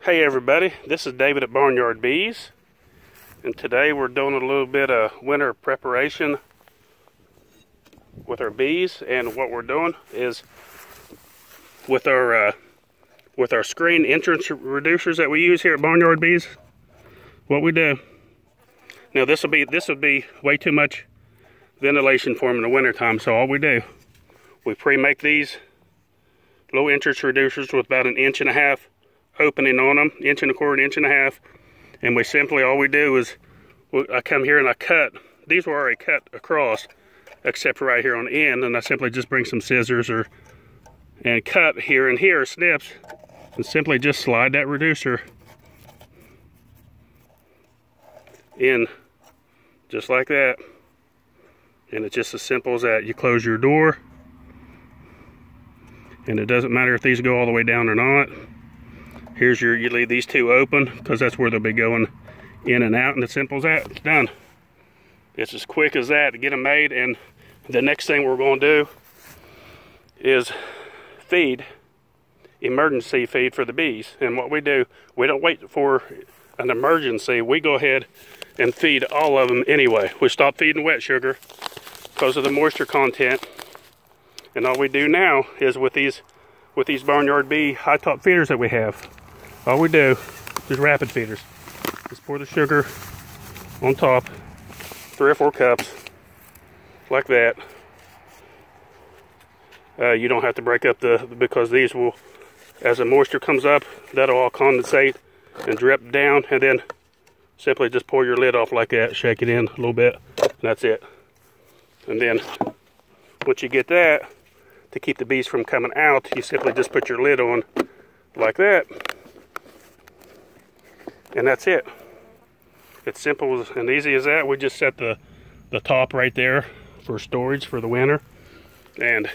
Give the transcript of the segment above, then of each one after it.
Hey everybody, this is David at Barnyard Bees, and today we're doing a little bit of winter preparation with our bees. And what we're doing is with our screen entrance reducers that we use here at Barnyard Bees. What we do now, this would be way too much ventilation for them in the winter time. So all we do, we pre-make these low entrance reducers with about 1.5 inches opening on them, 1.25 inches, 1.5 inches, and we simply, all we do is I come here and I cut. These were already cut across except for right here on the end, and I simply just bring some scissors and cut here and here, snips, and simply just slide that reducer in just like that. And it's just as simple as that. You close your door, and it doesn't matter if these go all the way down or not. Here's you leave these two open because that's where they'll be going in and out, and as simple as that, it's done. It's as quick as that to get them made. And the next thing we're going to do is feed, emergency feed for the bees. And what we do, we don't wait for an emergency. We go ahead and feed all of them anyway. We stop feeding wet sugar because of the moisture content. And all we do now is with these Barnyard Bee high top feeders that we have, all we do is rapid feeders. Just pour the sugar on top, 3 or 4 cups, like that. You don't have to break up because these will, as the moisture comes up, that'll all condensate and drip down, and then simply just pour your lid off like that, shake it in a little bit, and that's it. And then once you get that, to keep the bees from coming out, you simply just put your lid on like that, and that's it. It's simple and easy as that. We just set the top right there for storage for the winter, and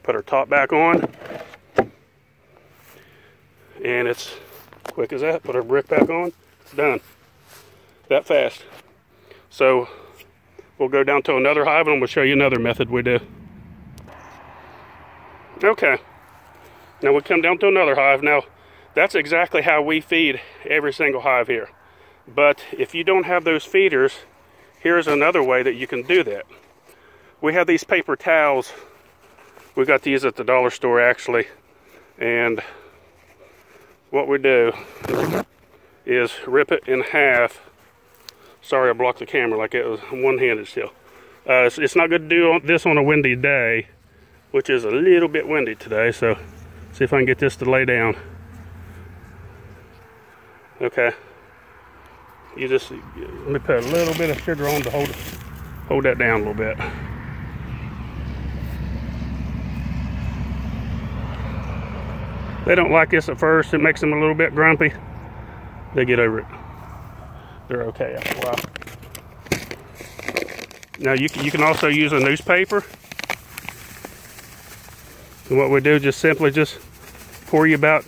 put our top back on, and it's quick as that. Put our brick back on, it's done. That fast. So we'll go down to another hive and we'll show you another method we do. Okay, now we come down to another hive. Now that's exactly how we feed every single hive here. But if you don't have those feeders, here's another way that you can do that. We have these paper towels. We got these at the dollar store actually. And what we do is rip it in half. Sorry I blocked the camera like it was one-handed still. It's not good to do this on a windy day, which is a little bit windy today, so see if I can get this to lay down. Okay. You just, let me put a little bit of sugar on to hold that down a little bit. They don't like this at first. It makes them a little bit grumpy. They get over it. They're okay after a while. Now you can also use a newspaper. And what we do, just simply just pour you about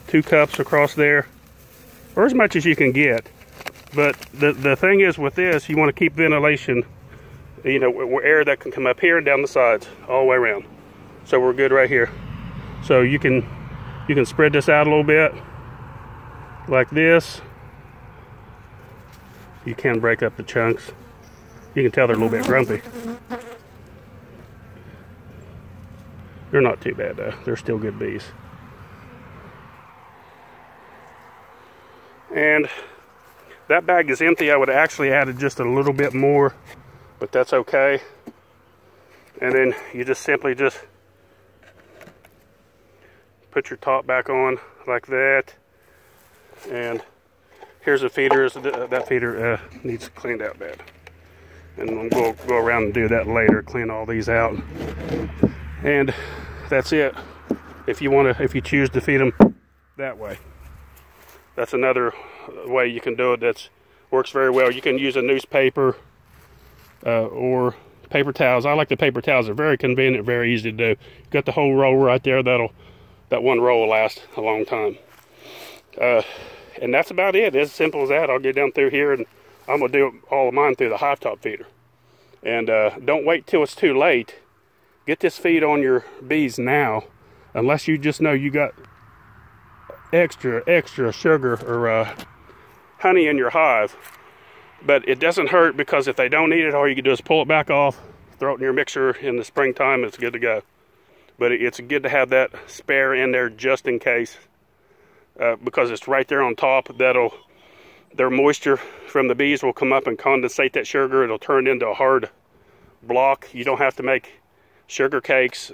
2 cups across there, or as much as you can get. But the thing is with this, you want to keep ventilation, you know, air that can come up here and down the sides all the way around. So we're good right here. So you can spread this out a little bit like this. You can break up the chunks. You can tell they're a little bit grumpy. They're not too bad though. They're still good bees. And that bag is empty. I would have actually added just a little bit more, but that's okay. And then you just simply just put your top back on like that. And here's a feeder. That feeder needs cleaned out bad. And we'll go around and do that later, clean all these out. And that's it. If you choose to feed them that way. That's another way you can do it that works very well. You can use a newspaper or paper towels. I like the paper towels. They're very convenient, very easy to do. You've got the whole roll right there. That one roll will last a long time. And that's about it. As simple as that. I'll get down through here and I'm going to do all of mine through the hive top feeder. And don't wait till it's too late. Get this feed on your bees now unless you just know you got extra sugar or honey in your hive. But it doesn't hurt, because if they don't eat it, all you can do is pull it back off, throw it in your mixer in the springtime, it's good to go. But it's good to have that spare in there just in case, because it's right there on top. Their moisture from the bees will come up and condensate that sugar. It'll turn into a hard block. You don't have to make sugar cakes,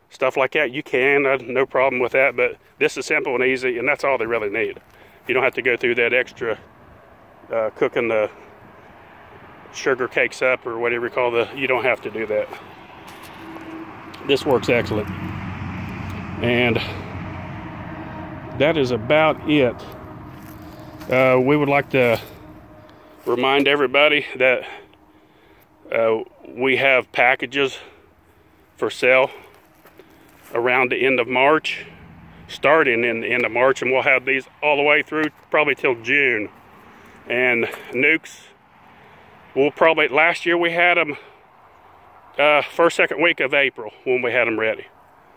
stuff like that. You can, no problem with that, but this is simple and easy, and that's all they really need. You don't have to go through that extra cooking the sugar cakes up, or whatever you call you don't have to do that. This works excellent. And that is about it. We would like to remind everybody that we have packages for sale around the end of March, starting in the end of March, and we'll have these all the way through probably till June. And NUCS, we'll probably, last year we had them first, second week of April when we had them ready.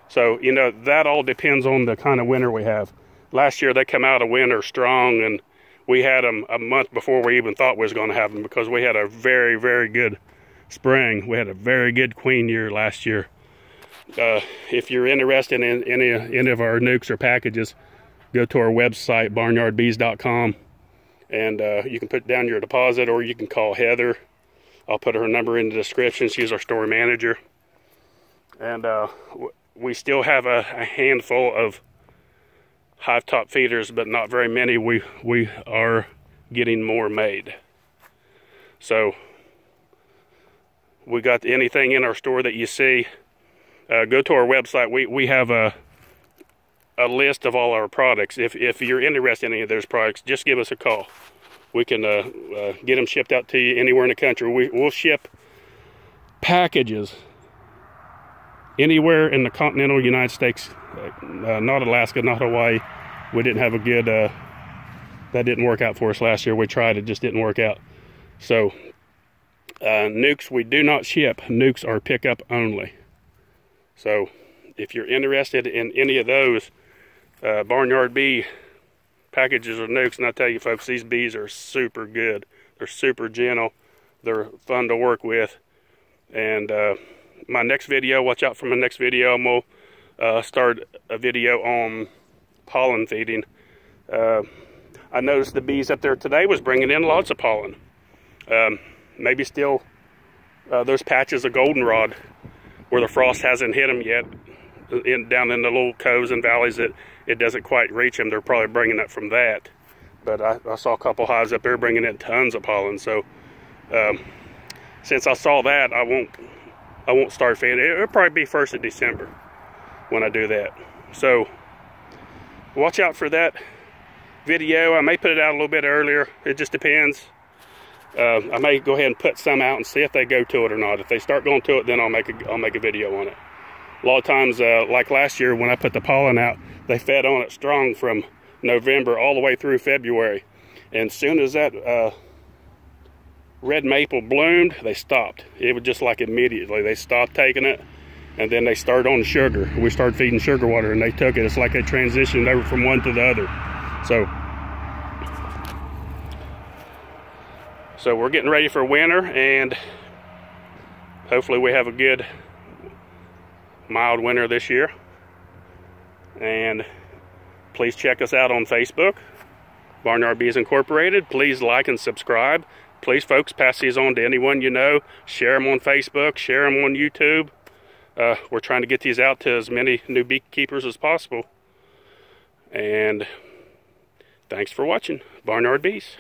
So, you know, that all depends on the kind of winter we have. Last year they come out of winter strong, and we had them a month before we even thought we was going to have them, because we had a very, very good spring. We had a very good queen year last year. If you're interested in any of our NUCS or packages, go to our website, barnyardbees.com, and you can put down your deposit, or you can call Heather. I'll put her number in the description. She's our store manager. And we still have a handful of hive top feeders, but not very many. We are getting more made. So we got anything in our store that you see, go to our website. We have a list of all our products. If you're interested in any of those products, just give us a call. We can get them shipped out to you anywhere in the country. We'll ship packages anywhere in the continental United States, not Alaska, not Hawaii. We didn't have a good, that didn't work out for us last year. We tried, it just didn't work out. So NUCS, we do not ship. NUCS are pickup only. So if you're interested in any of those barnyard bee packages or NUCS, and I tell you folks, these bees are super good. They're super gentle. They're fun to work with. And my next video, watch out for my next video, and we'll start a video on pollen feeding. I noticed the bees up there today was bringing in lots of pollen. Maybe still those patches of goldenrod where the frost hasn't hit them yet, down in the little coves and valleys that it doesn't quite reach them. They're probably bringing it from that. But I saw a couple hives up there bringing in tons of pollen. So since I saw that, I won't start feeding. It'll probably be 1st of December when I do that. So watch out for that video. I may put it out a little bit earlier. It just depends. I may go ahead and put some out and see if they go to it or not. If they start going to it, then I'll make a video on it. A lot of times, like last year when I put the pollen out, they fed on it strong from November all the way through February. And as soon as that red maple bloomed, they stopped. It was just like immediately. They stopped taking it, and then they started on the sugar. We started feeding sugar water, and they took it. It's like they transitioned over from one to the other. So we're getting ready for winter, and hopefully we have a good mild winter this year. And please check us out on Facebook, Barnyard Bees Incorporated. Please like and subscribe. Please, folks, pass these on to anyone you know. Share them on Facebook, share them on YouTube. We're trying to get these out to as many new beekeepers as possible. And thanks for watching Barnyard Bees.